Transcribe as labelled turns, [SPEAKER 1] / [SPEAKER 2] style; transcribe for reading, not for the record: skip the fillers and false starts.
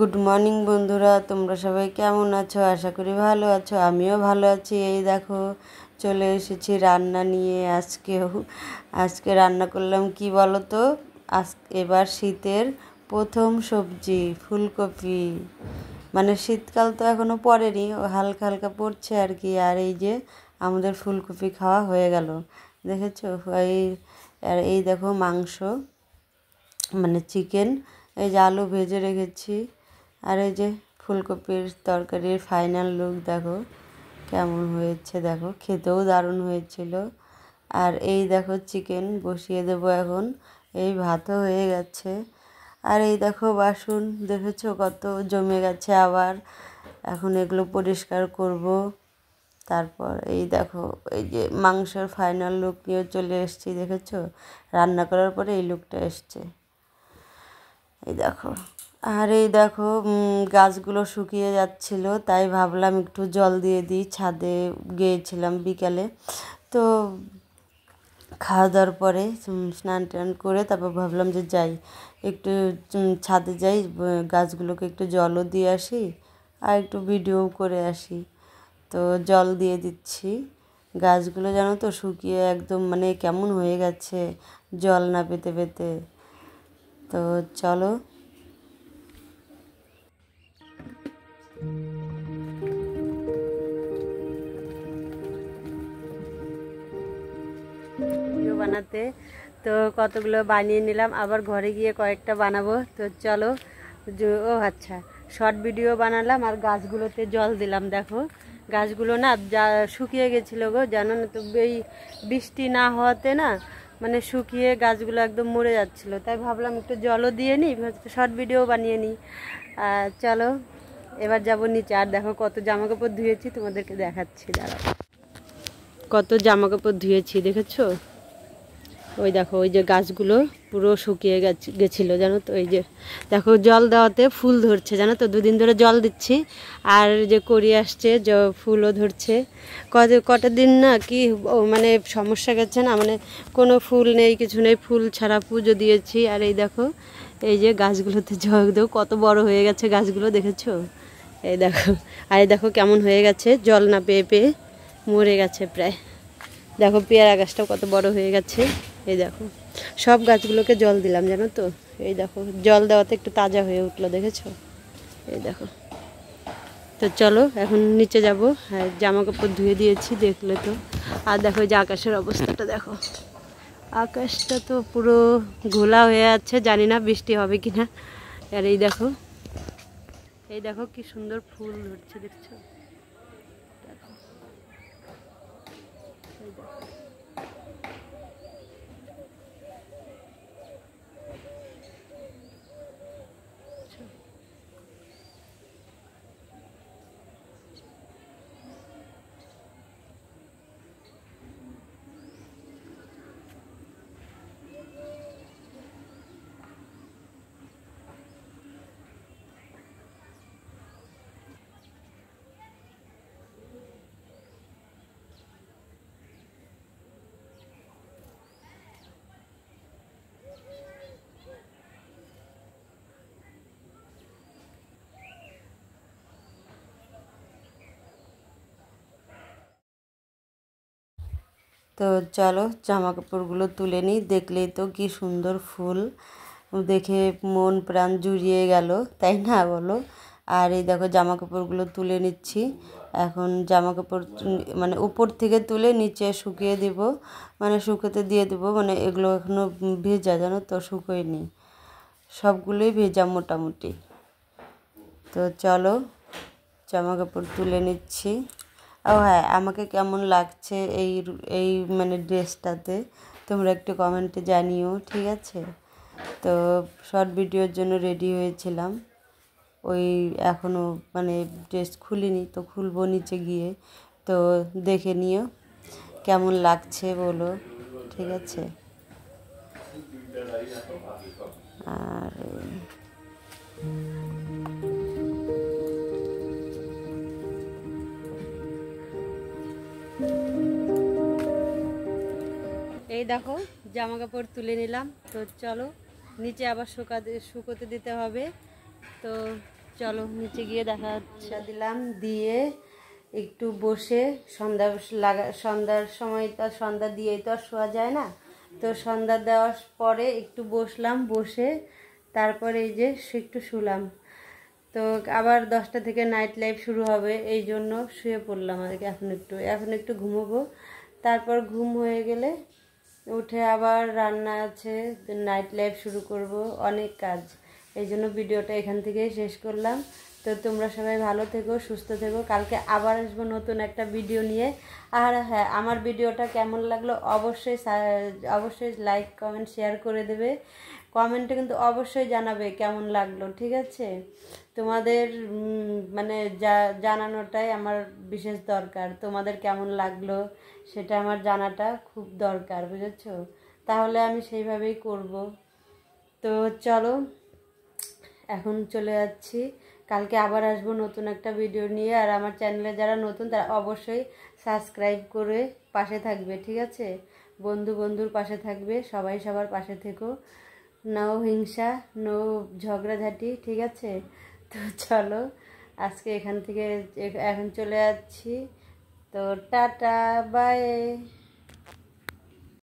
[SPEAKER 1] Good morning বন্ধুরা, তোমরা সবাই কেমন আছো? আশা করি ভালো আছো। আমিও ভালো আছি। এই দেখো চলে এসেছি রান্না নিয়ে। আজকে রান্না করলাম কি বলো তো, এবার শীতের প্রথম সবজি ফুলকপি। মানে শীতকাল তো এখনও পড়েনি, ও হালকা হালকা পড়ছে আর কি। আর এই যে আমাদের ফুলকপি খাওয়া হয়ে গেল, দেখেছো? আর এই দেখো মাংস, মানে চিকেন, এই যে আলু ভেজে রেখেছি। আর এই যে ফুলকপির তরকারির ফাইনাল লুক দেখো কেমন হয়েছে। দেখো খেতেও দারুণ হয়েছিল। আর এই দেখো চিকেন বসিয়ে দেবো এখন। এই ভাতও হয়ে গেছে। আর এই দেখো বাসন দেখেছো কত জমে গেছে আবার। এখন এগুলো পরিষ্কার করব। তারপর এই দেখো এই যে মাংসের ফাইনাল লুক নিয়ে চলে এসেছি, দেখেছো? রান্না করার পরে এই লুকটা এসছে, এই দেখো। আর এই দেখো গাছগুলো শুকিয়ে যাচ্ছিল, তাই ভাবলাম একটু জল দিয়ে দিই। ছাদে গিয়েছিলাম বিকালে, তো খাওয়া দাওয়ার পরে স্নান টান করে তারপর ভাবলাম যে যাই একটু ছাদে যাই, গাছগুলোকে একটু জলও দিয়ে আসি আর একটু ভিডিও করে আসি। তো জল দিয়ে দিচ্ছি। গাছগুলো জানো তো শুকিয়ে একদম মানে কেমন হয়ে গেছে জল না পেতে পেতে। তো চলো ভিডিও বানাতে। তো কতগুলো বানিয়ে নিলাম, আবার ঘরে গিয়ে কয়েকটা বানাবো। তো চলো। ও আচ্ছা, শর্ট ভিডিও বানালাম আর গাছগুলোতে জল দিলাম। দেখো গাছগুলো না যা শুকিয়ে গেছিলো গো, জানো না তো, এই বৃষ্টি না হওয়াতে না মানে শুকিয়ে গাছগুলো একদম মরে যাচ্ছিলো। তাই ভাবলাম একটু জলও দিয়ে নিই, শর্ট ভিডিও বানিয়ে নিই। চলো এবার যাব নিচে। আর দেখো কত জামা কাপড় ধুয়েছি, তোমাদেরকে দেখাচ্ছি, দাঁড়াও। কত জামা কাপড় ধুয়েছি দেখেছো? ওই দেখো ওই যে গাছগুলো পুরো শুকিয়ে গেছিলো জানো তো। এই যে দেখো জল দেওয়াতে ফুল ধরছে, জানো তো। দুদিন ধরে জল দিচ্ছি আর যে করি আসছে, ফুলও ধরছে। কটা দিন না কি মানে সমস্যা গেছে না, মানে কোনো ফুল নেই, কিছু নেই, ফুল ছাড়া পুজো দিয়েছি। আর এই দেখো এই যে গাছগুলোতে জল দেও কত বড় হয়ে গেছে গাছগুলো, দেখেছো? এই দেখো। আর এই দেখো কেমন হয়ে গেছে, জল না পেয়ে পেয়ে মরে গেছে প্রায়। দেখো পেয়ারা গাছটাও কত বড় হয়ে গেছে। এই দেখো সব গাছগুলোকে জল দিলাম জানো তো। এই দেখো জল দেওয়াতে একটু তাজা হয়ে উঠলো, দেখেছো? এই দেখো। তো চলো এখন নিচে যাব। হ্যাঁ জামা কাপড় ধুয়ে দিয়েছি, দেখলে তো। আর দেখো যে আকাশের অবস্থাটা দেখো, আকাশটা তো পুরো ঘোলা হয়ে আছে, জানি না বৃষ্টি হবে কি না। আর এই দেখো, এই দেখো কি সুন্দর ফুল ধরছে, দেখছো? দেখো এই দেখো। তো চলো জামা কাপড়গুলো তুলে নিই। দেখলেই তো কি সুন্দর ফুল, দেখে মন প্রাণ জুড়িয়ে গেল, তাই না বলো? আর এই দেখো জামা কাপড়গুলো তুলে নিচ্ছি। এখন জামা কাপড় মানে উপর থেকে তুলে নিচে শুকিয়ে দিব, মানে শুকোতে দিয়ে দেবো। মানে এগুলো এখনও ভেজা, জানো তো, শুকোয়নি, সবগুলোই ভেজা মোটামুটি। তো চলো জামা কাপড় তুলে নিচ্ছি। ও হ্যাঁ, আমাকে কেমন লাগছে এই এই মানে ড্রেসটাতে তোমরা একটু কমেন্টে জানিও, ঠিক আছে? তো শর্ট ভিডিওর জন্য রেডি হয়েছিলাম, ওই এখনও মানে ড্রেস খুলিনি, তো খুলবো নিচে গিয়ে। তো দেখে নিও কেমন লাগছে বলো, ঠিক আছে? আর এই দেখো জামা কাপড় তুলে নিলাম। তো চলো নিচে আবার শুকোতে দিতে হবে। তো চলো নিচে গিয়ে দেখা হচ্ছে। দিলাম দিয়ে একটু বসে সন্ধ্যার সময় তো সন্ধ্যা দিয়েই তো আর শোয়া যায় না, তো সন্ধ্যা দেওয়ার পরে একটু বসলাম, বসে তারপরে এই যে একটু শুলাম। তো আবার 10টা থেকে নাইট লাইফ শুরু হবে, এই জন্য শুয়ে পড়লাম আর কি। এখন একটু ঘুমোবো, তারপর ঘুম হয়ে গেলে উঠে আবার রান্না আছে, নাইট লাইফ শুরু করব, অনেক কাজ। এই জন্য ভিডিওটা এখান থেকেই শেষ করলাম। তো তোমরা সবাই ভালো থেকো, সুস্থ থেকো, কালকে আবার আসবো নতুন একটা ভিডিও নিয়ে। আর হ্যাঁ, আমার ভিডিওটা কেমন লাগলো অবশ্যই লাইক কমেন্ট শেয়ার করে দেবে। কমেন্টে কিন্তু অবশ্যই জানাবে কেমন লাগলো, ঠিক আছে? তোমাদের মানে জানানোটাই আমার বিশেষ দরকার। তোমাদের কেমন লাগলো সেটা আমার জানাটা খুব দরকার, বুঝেছো? তাহলে আমি সেইভাবেই করব। তো চলো এখন চলে যাচ্ছি, কালকে আবার আসবো নতুন একটা ভিডিও নিয়ে। আর আমার চ্যানেলে যারা নতুন তারা অবশ্যই সাবস্ক্রাইব করে পাশে থাকবে, ঠিক আছে? বন্ধুর পাশে থাকবে, সবাই সবার পাশে থেকো। নো হিংসা, নো ঝগড়াঝাটি, ঠিক আছে? তো চলো আজকে এখান থেকে এখন চলে যাচ্ছি। তো টাটা, বাই।